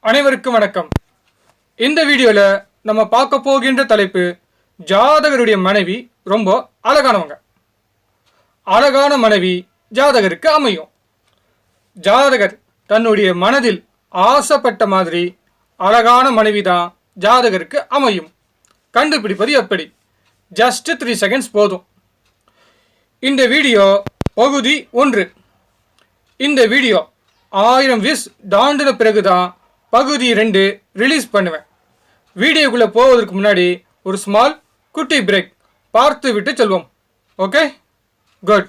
அனைவருக்கும் வணக்கம். இந்த வீடியோல நம்ம பார்க்க போகின்ற தலைப்பு ஜாதகருடைய மனைவி ரொம்ப அழகானவங்க. அழகான மனைவி ஜாதகருக்கு அமையும். ஜாதகர் தன்னுடைய மனதில் ஆசைப்பட்ட மாதிரி அழகான மனைவி தான் ஜாதகருக்கு அமையும். கண்டுபிடிப்பது எப்படி? ஜஸ்ட் 3 செகண்ட்ஸ் போதும். இந்த வீடியோ பகுதி 1. இந்த வீடியோ 1000 வியூஸ் தாண்டின பிறகுதான் பகுதி 2 ரிலீஸ் பண்ணுவேன். வீடியோக்குள்ளே போவதற்கு முன்னாடி ஒரு ஸ்மால் குட்டி பிரேக் பார்த்து விட்டு செல்வோம். Okay, good.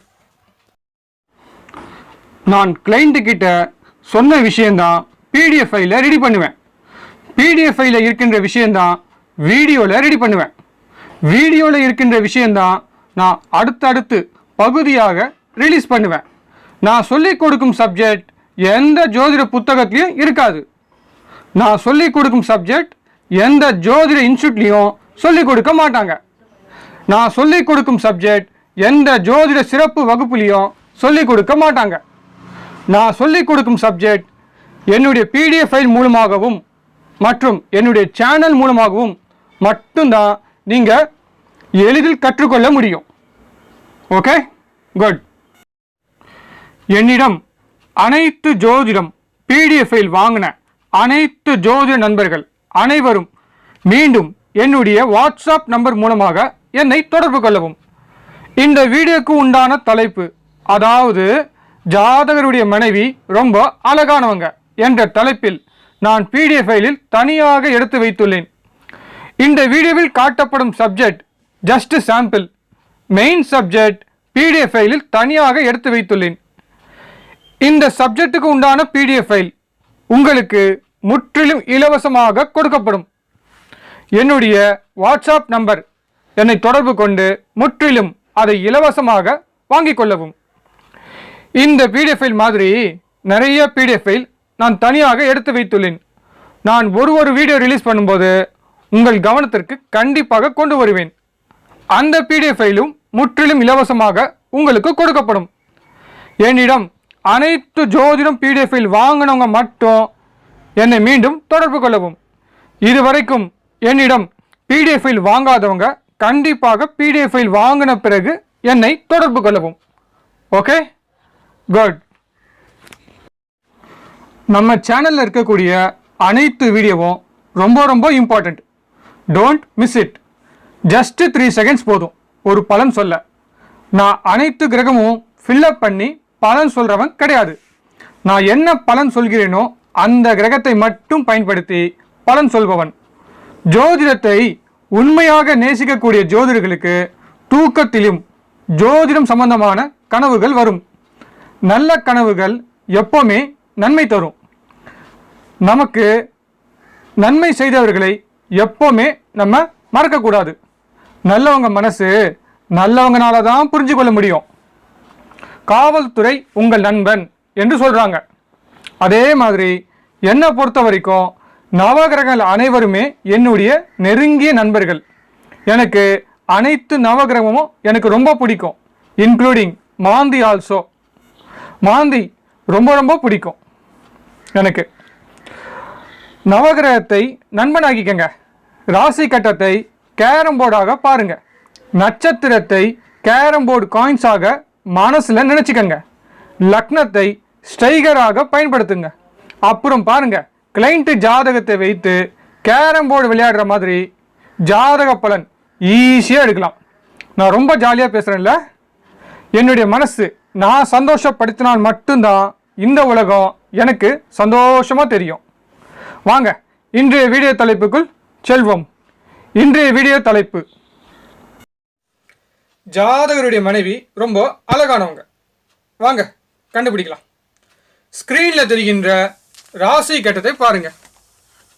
நான் கிளைண்ட் கிட்ட சொன்ன விஷயந்தான் பிடிஎஃப் ஃபைலில் ரெடி பண்ணுவேன். பிடிஎஃப் ஃபைலில் இருக்கின்ற விஷயந்தான் வீடியோவில் ரெடி பண்ணுவேன். வீடியோவில் இருக்கின்ற விஷயந்தான் நான் அடுத்தடுத்து பகுதியாக ரிலீஸ் பண்ணுவேன். நான் சொல்லிக் கொடுக்கும் சப்ஜெக்ட் எந்த ஜோதிட புத்தகத்திலையும் இருக்காது. நான் சொல்லிக் கொடுக்கும் சப்ஜெக்ட் எந்த ஜோதிட இன்ஸ்டியூட்லேயும் சொல்லிக் கொடுக்க மாட்டாங்க. நான் சொல்லிக் கொடுக்கும் சப்ஜெக்ட் எந்த ஜோதிட சிறப்பு வகுப்புலேயும் சொல்லிக் கொடுக்க மாட்டாங்க. நான் சொல்லிக் கொடுக்கும் சப்ஜெக்ட் என்னுடைய பிடிஎஃப் ஃபைல் மூலமாகவும் மற்றும் என்னுடைய சேனல் மூலமாகவும் மட்டும்தான் நீங்கள் எளிதில் கற்றுக்கொள்ள முடியும். Okay, good. என்னிடம் அனைத்து ஜோதிடம் பிடிஎஃப் ஃபைல் வாங்கின அனைத்து ஜோதிட நண்பர்கள் அனைவரும் மீண்டும் என்னுடைய வாட்ஸ்அப் நம்பர் மூலமாக என்னை தொடர்பு கொள்ளவும். இந்த வீடியோக்கு உண்டான தலைப்பு, அதாவது ஜாதகருடைய மனைவி ரொம்ப அழகானவங்க என்ற தலைப்பில் நான் பிடிஎஃப் ஃபைலில் தனியாக எடுத்து வைத்துள்ளேன். இந்த வீடியோவில் காட்டப்படும் subject just sample. Main subject PDF ஃபைலில் தனியாக எடுத்து வைத்துள்ளேன். இந்த சப்ஜெக்டுக்கு உண்டான பிடிஎஃப் ஃபைல் உங்களுக்கு முற்றிலும் இலவசமாக கொடுக்கப்படும். என்னுடைய வாட்ஸ்அப் நம்பர் என்னை தொடர்பு கொண்டு முற்றிலும் அதை இலவசமாக வாங்கிக் கொள்ளவும். இந்த பிடிஎஃப் ஃபைல் மாதிரி நிறைய பிடிஎஃப் ஃபைல் நான் தனியாக எடுத்து வைத்துள்ளேன். நான் ஒரு வீடியோ ரிலீஸ் பண்ணும்போது உங்கள் கவனத்திற்கு கண்டிப்பாக கொண்டு வருவேன். அந்த பிடிஎஃப் ஃபைலும் முற்றிலும் இலவசமாக உங்களுக்கு கொடுக்கப்படும். என்னிடம் அனைத்து ஜோதிடம் பிடிஎஃப் ஃபைல் வாங்கினவங்க மட்டும் என்னை மீண்டும் தொடர்பு கொள்ளவும். இதுவரைக்கும் என்னிடம் பிடிஎஃப் ஃபைல் வாங்காதவங்க கண்டிப்பாக பிடிஎஃப் ஃபைல் வாங்கின பிறகு என்னை தொடர்பு கொள்ளவும். Okay, good. நம்ம சேனலில் இருக்கக்கூடிய அனைத்து வீடியோவும் ரொம்ப important. Don't miss it. Just 3 seconds போதும் ஒரு பலன் சொல்ல. நான் அனைத்து கிரகமும் ஃபில்லப் பண்ணி பலன் சொல்கிறவன் கிடையாது. நான் என்ன பலன் சொல்கிறேனோ அந்த கிரகத்தை மட்டும் பயன்படுத்தி பலன் சொல்பவன். ஜோதிடத்தை உண்மையாக நேசிக்கக்கூடிய ஜோதிடர்களுக்கு தூக்கத்திலும் ஜோதிடம் சம்பந்தமான கனவுகள் வரும். நல்ல கனவுகள் எப்போவுமே நன்மை தரும். நமக்கு நன்மை செய்தவர்களை எப்போவுமே நம்ம மறக்கக்கூடாது. நல்லவங்க மனசு நல்லவங்கனால தான் புரிஞ்சு கொள்ள முடியும். காவல்துறை உங்கள் நண்பன் என்று சொல்கிறாங்க. அதே மாதிரி என்னை பொறுத்த வரைக்கும் நவகிரகங்கள் அனைவருமே என்னுடைய நெருங்கிய நண்பர்கள். எனக்கு அனைத்து நவகிரகமும் எனக்கு ரொம்ப பிடிக்கும். இன்க்ளூடிங் மாந்தி ஆல்சோ. மாந்தி ரொம்ப பிடிக்கும் எனக்கு. நவகிரகத்தை நண்பனாகிக்கங்க. ராசி கட்டத்தை கேரம் போர்டாக பாருங்கள். நட்சத்திரத்தை கேரம் போர்டு காயின்ஸாக மனசில் நினச்சிக்கங்க. லக்னத்தை ஸ்டைகராக பயன்படுத்துங்க. அப்புறம் பாருங்க, கிளைண்ட் ஜாதகத்தை வைத்து கேரம் போர்டு விளையாடுற மாதிரி ஜாதக பலன் ஈஸியாக எடுக்கலாம். நான் ரொம்ப ஜாலியாக பேசுகிறேன்ல. என்னுடைய மனசு நான் சந்தோஷப்படுத்தினால் மட்டும்தான் இந்த உலகம் எனக்கு சந்தோஷமாக தெரியும். வாங்க இன்றைய வீடியோ தலைப்புக்குள் செல்வோம். இன்றைய வீடியோ தலைப்பு, ஜாதகருடைய மனைவி ரொம்ப அழகானவங்க. வாங்க கண்டுபிடிக்கலாம். ஸ்கிரீனில் தெரிகின்ற ராசி கட்டத்தை பாருங்க.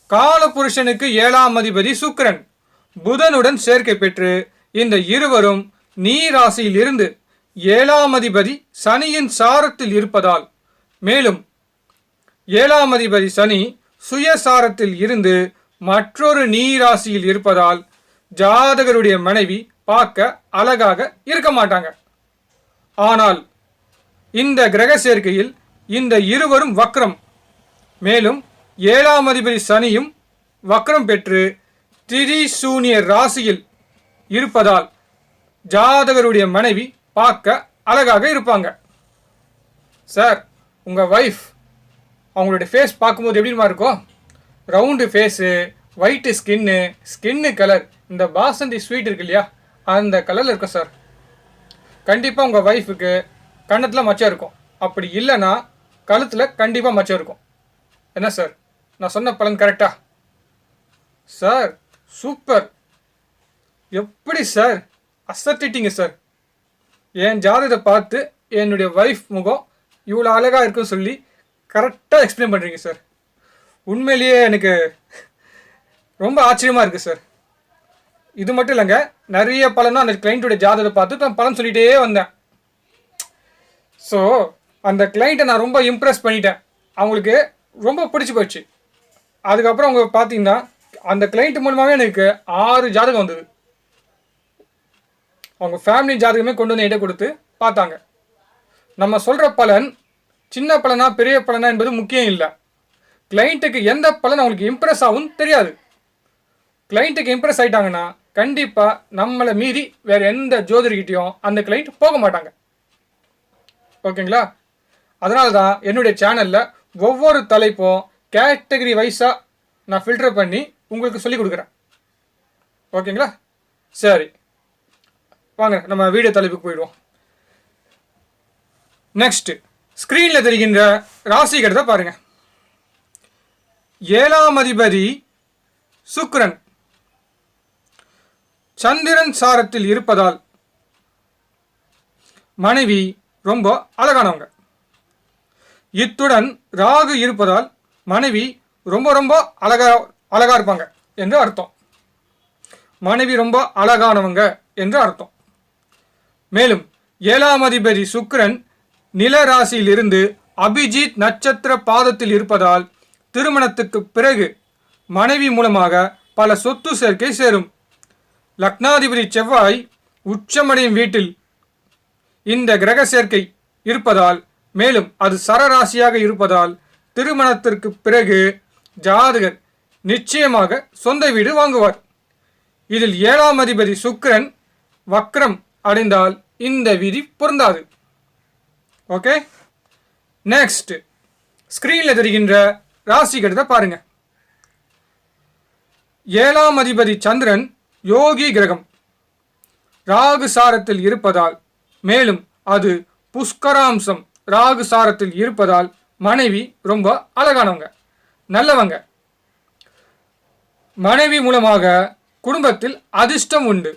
காலபுருஷனுக்கு 7ஆம் அதிபதி சுக்கிரன் புதனுடன் சேர்க்கை பெற்று இந்த இருவரும் நீர் ராசியில் இருந்து 7ஆம் அதிபதி சனியின் சாரத்தில் இருப்பதால், மேலும் 7ஆம் அதிபதி சனி சுயசாரத்தில் இருந்து மற்றொரு நீர் ராசியில் இருப்பதால் ஜாதகருடைய மனைவி பார்க்க அழகாக இருக்க மாட்டாங்க. ஆனால் இந்த கிரக சேர்க்கையில் இந்த இருவரும் வக்ரம். மேலும் 7ஆம் அதிபதி சனியும் வக்ரம் பெற்று திரிசூனிய ராசியில் இருப்பதால் ஜாதகருடைய மனைவி பார்க்க அழகாக இருப்பாங்க. சார், உங்கள் ஒய்ஃப் அவங்களுடைய ஃபேஸ் பார்க்கும்போது எப்படிமா இருக்கும்? Round phase, white skin colour, இந்த பாசந்தி ஸ்வீட் இருக்கு இல்லையா, அந்த கலரில் இருக்கும் சார். கண்டிப்பாக உங்கள் ஒய்ஃபுக்கு கன்னத்தில் மச்சம் இருக்கும். அப்படி இல்லைன்னா கழுத்தில் கண்டிப்பாக மச்சம் இருக்கும். என்ன சார், நான் சொன்ன பலன் கரெக்டா? சார் சூப்பர், எப்படி சார் அசத்திட்டீங்க சார். என் ஜாதகத்தை பார்த்து என்னுடைய ஒய்ஃப் முகம் இவ்வளோ அழகாக இருக்குன்னு சொல்லி கரெக்டாக எக்ஸ்பிளைன் பண்ணுறீங்க சார். உண்மையிலேயே எனக்கு ரொம்ப ஆச்சரியமாக இருக்குது சார். இது மட்டும் இல்லைங்க, நிறைய பலனும் அந்த கிளைண்ட்டுடைய ஜாதகத்தை பார்த்து நான் பலன் சொல்லிகிட்டே வந்தேன். ஸோ அந்த கிளைண்ட்டை நான் ரொம்ப இம்ப்ரெஸ் பண்ணிட்டேன். அவங்களுக்கு ரொம்ப பிடிச்சி போச்சு. அதுக்கப்புறம் அவங்க பார்த்தீங்கன்னா அந்த கிளைண்ட் மூலமாகவே எனக்கு 6 ஜாதகம் வந்தது. அவங்க ஃபேமிலி ஜாதகமே கொண்டு வந்து என்கிட்ட கொடுத்து பார்த்தாங்க. நம்ம சொல்கிற பலன் சின்ன பலனா பெரிய பலனா என்பது முக்கியம் இல்லை. கிளைண்ட்டுக்கு எந்த பலன் அவங்களுக்கு இம்ப்ரெஸ் ஆகும் தெரியாது. கிளைண்ட்டுக்கு இம்ப்ரெஸ் ஆகிட்டாங்கன்னா கண்டிப்பாக நம்மளை மீறி வேறு எந்த ஜோதிடர்கிட்டையும் அந்த கிளைண்ட் போக மாட்டாங்க. ஓகேங்களா? அதனால தான் என்னுடைய சேனலில் ஒவ்வொரு தலைப்பும் கேட்டகரி வைஸாக நான் ஃபில்டர் பண்ணி உங்களுக்கு சொல்லிக் கொடுக்குறேன். ஓகேங்களா? சரி, வாங்க நம்ம வீடியோ தலைப்புக்கு போயிடுவோம். நெக்ஸ்ட், ஸ்க்ரீனில் தெரிகின்ற ராசிகரத்தை பாருங்க. 7ஆம் அதிபதி சுக்கிரன் சந்திரன் சாரத்தில் இருப்பதால் மனைவி ரொம்ப அழகானவங்க. இத்துடன் ராகு இருப்பதால் மனைவி ரொம்ப ரொம்ப அழகா இருப்பாங்க என்று அர்த்தம். மனைவி ரொம்ப அழகானவங்க என்று அர்த்தம். மேலும் 7ஆம் அதிபதி சுக்கிரன் நில ராசியில் இருந்து அபிஜித் நட்சத்திர பாதத்தில் இருப்பதால் திருமணத்துக்கு பிறகு மனைவி மூலமாக பல சொத்து சேர்க்கை சேரும். லக்னாதிபதி செவ்வாய் உச்சமடையும் வீட்டில் இந்த கிரக சேர்க்கை இருப்பதால், மேலும் அது சரராசியாக இருப்பதால் திருமணத்திற்கு பிறகு ஜாதகர் நிச்சயமாக சொந்த வீடு வாங்குவார். இதில் 7ஆம் அதிபதி சுக்கிரன் வக்ரம் அடைந்தால் இந்த விதி பொருந்தாது. ஓகே, நெக்ஸ்ட், ஸ்கிரீனில் தெரிகின்ற ராசிகரத்தை பாருங்க. 7ஆம் அதிபதி சந்திரன் யோகி கிரகம் ராகு சாரத்தில் இருப்பதால், மேலும் அது புஷ்கராம்சம் ராகு சாரத்தில் இருப்பதால் மனைவி ரொம்ப அழகானவங்க, நல்லவங்க. மனைவி மூலமாக குடும்பத்தில் அதிர்ஷ்டம் உண்டு.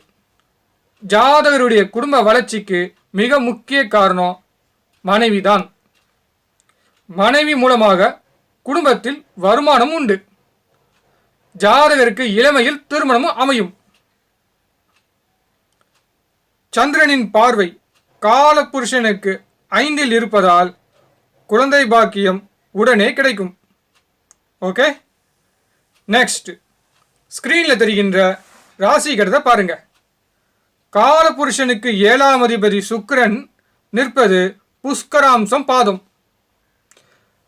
ஜாதகருடைய குடும்ப வளர்ச்சிக்கு மிக முக்கிய காரணம் மனைவிதான். மனைவி மூலமாக குடும்பத்தில் வருமானம் உண்டு. ஜாதகருக்கு இளமையில் திருமணமும் அமையும். சந்திரனின் பார்வை காலபுருஷனுக்கு 5இல் இருப்பதால் குழந்தை பாக்கியம் உடனே கிடைக்கும். ஓகே, நெக்ஸ்ட், ஸ்கிரீனில் தெரிகின்ற ராசிகரத்தை பாருங்க. காலபுருஷனுக்கு 7ஆம் அதிபதி சுக்கிரன் நிற்பது புஷ்கராம்சம் பாதம்.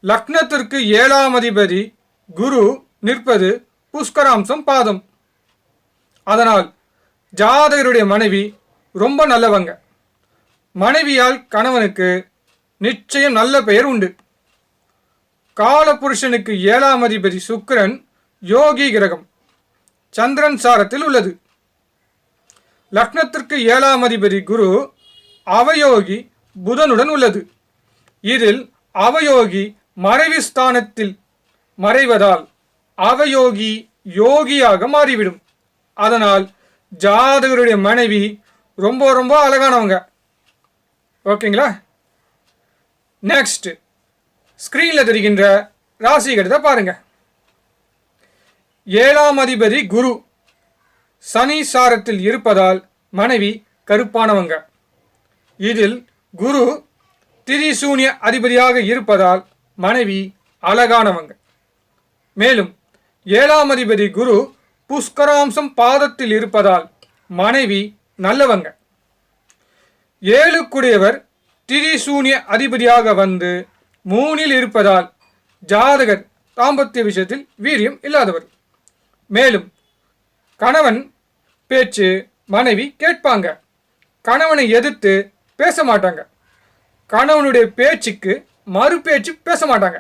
லக்னத்திற்கு 7ஆம் அதிபதி குரு நிற்பது புஷ்கராம்சம் பாதம். அதனால் ஜாதகருடைய மனைவி ரொம்ப நல்லவங்க. மனைவியால் கணவனுக்கு நிச்சயம் நல்ல பெயர் உண்டு. காலபுருஷனுக்கு 7ஆம் அதிபதி சுக்கிரன் யோகி கிரகம் சந்திரன் சாரத்தில் உள்ளது. லக்னத்திற்கு 7ஆம் அதிபதி குரு அவயோகி புதனுடன் உள்ளது. இதில் அவயோகி மறைவு ஸ்தானத்தில் மறைவதால் அவயோகி யோகியாக மாறிவிடும். அதனால் ஜாதகருடைய மனைவி ரொம்ப ரொம்ப அழகானவங்க. ஓகேங்களா? நெக்ஸ்ட், ஸ்கிரீனில் தெரிகின்ற ராசிகரத்தை பாருங்க. 7ஆம் அதிபதி குரு சனி சாரத்தில் இருப்பதால் மனைவி கருப்பானவங்க. இதில் குரு திரிசூனிய அதிபதியாக இருப்பதால் மனைவி அழகானவங்க. மேலும் 7ஆம் அதிபதி குரு புஷ்கராம்சம் பாதத்தில் இருப்பதால் மனைவி நல்லவங்க. 7க்குடையவர் திரிசூனிய அதிபதியாக வந்து 3இல் இருப்பதால் ஜாதகர் தாம்பத்திய விஷயத்தில் வீரியம் இல்லாதவர். மேலும் கணவன் பேச்சு மனைவி கேட்பாங்க. கணவனை எதிர்த்து பேச மாட்டாங்க. கணவனுடைய பேச்சுக்கு மறு பேச்சு பேச மாட்டாங்க.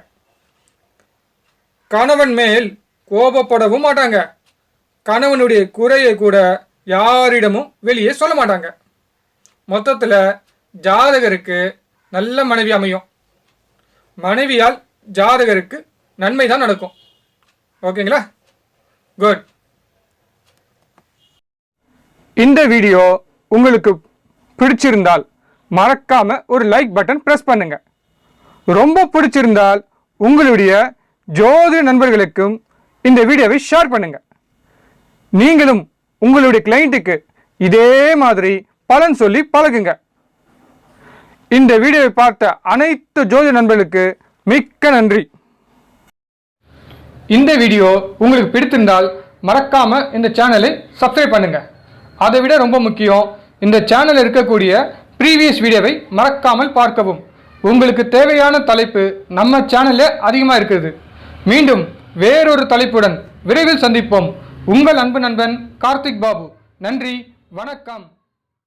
கணவன் மேல் கோபப்படவும் மாட்டாங்க. கணவனுடைய குறையை கூட யாரிடமும் வெளியே சொல்ல மாட்டாங்க. மொத்தத்தில் ஜாதகருக்கு நல்ல மனைவி அமையும். மனைவியால் ஜாதகருக்கு நன்மை தான் நடக்கும். ஓகேங்களா? குட். இந்த வீடியோ உங்களுக்கு பிடிச்சிருந்தால் மறக்காம ஒரு லைக் பட்டன் பிரஸ் பண்ணுங்க. ரொம்ப பிடிச்சிருந்தால் உங்களுடைய ஜோதிட நண்பர்களுக்கும் இந்த வீடியோவை ஷேர் பண்ணுங்க. நீங்களும் உங்களுடைய கிளையண்ட்டுக்கு இதே மாதிரி பலன் சொல்லி பழகுங்க. இந்த வீடியோவை பார்த்த அனைத்து ஜோதிட நண்பர்களுக்கு மிக்க நன்றி. இந்த வீடியோ உங்களுக்கு பிடித்திருந்தால் மறக்காம இந்த சேனலை சப்ஸ்கிரைப் பண்ணுங்க. அதை விட ரொம்ப முக்கியம், இந்த சேனலில் இருக்கக்கூடிய ப்ரீவியஸ் வீடியோவை மறக்காமல் பார்க்கவும். உங்களுக்கு தேவையான தலைப்பு நம்ம சேனலில் அதிகமாக இருக்குது. மீண்டும் வேறொரு தலைப்புடன் விரைவில் சந்திப்போம். உங்கள் அன்பு நண்பன் கார்த்திக் பாபு. நன்றி, வணக்கம்.